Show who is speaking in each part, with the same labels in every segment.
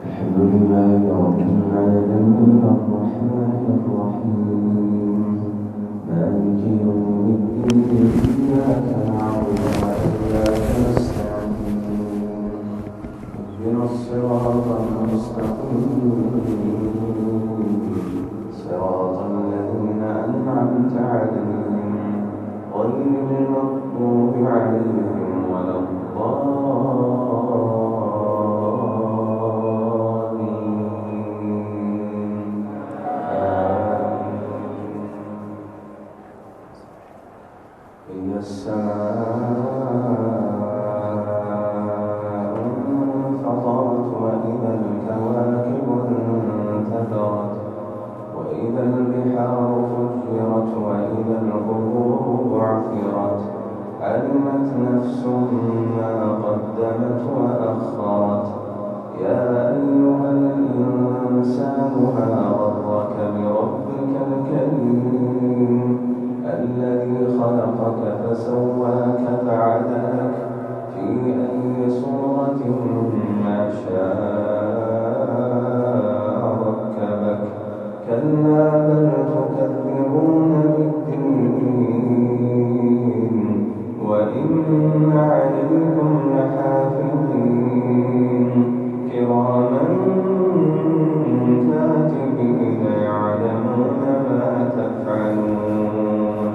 Speaker 1: الحمد لله رب العالمين الرحمن الرحيم مالك يوم الدين إياك نعبد وإياك نستعين اهدنا الصراط المستقيم صراط الذين أنعمت عليهم غير المغضوب عليهم ولا إذا السماء انفطرت وإذا الكواكب انتثرت وإذا البحار فجرت وإذا القبور بعثرت علمت نفس ما قدمت وأخرت يا أيها الإنسان ما غرك بربك الكريم الذي خلقك فسواك فعدلك في أي صورة ما شاء ركبك كلا بل تكذبون بالدين وإن عليكم لحافظين كراما كاتبين يعلمون ما تفعلون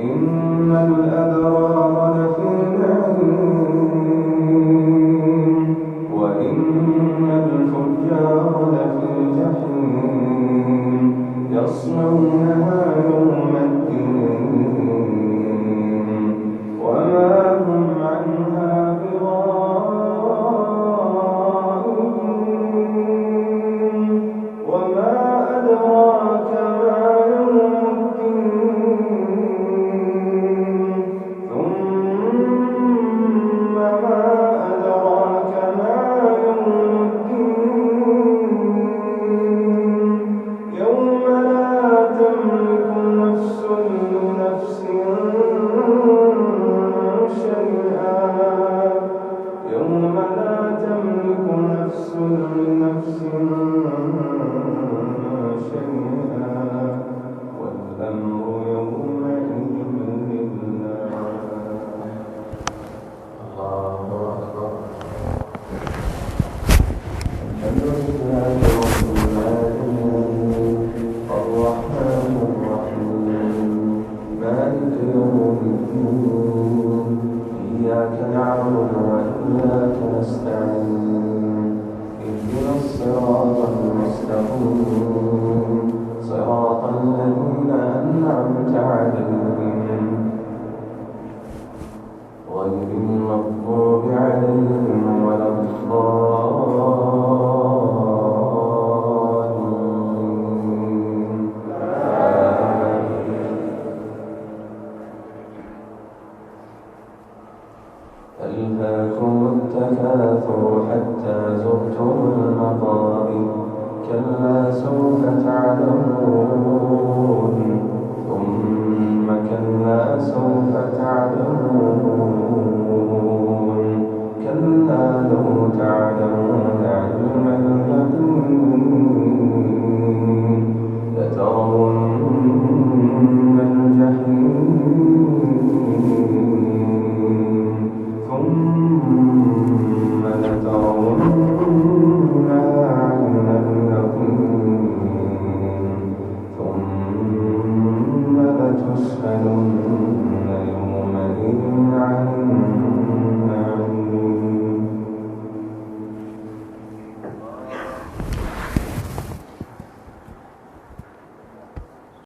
Speaker 1: إن الأبرار لفي نعيم وإن الفجار لفي جحيم يصلونها يوم الدين وما هم عنها بغائبين وما أدراك ما يوم الدين ثم ما أدراك ما يوم الدين يوم لا تملك نفس لنفس شيئا يوم لا تملك نفس لنفس شيئا والأمر يومئذ لله. الله أكبر. الحمد لله رب العالمين الرحمن الرحيم مالك يوم الدين إياك نعبد وإياك نستعين اهدنا الصراط المستقيم صراط الذين أنعمت عليهم غير المغضوب عليهم ولا الضالين. ألهاكم التكاثر حتى زرتم المقابر كلا سوف تعلمون ثم كلا سوف تعلمون كلا لو تعلمون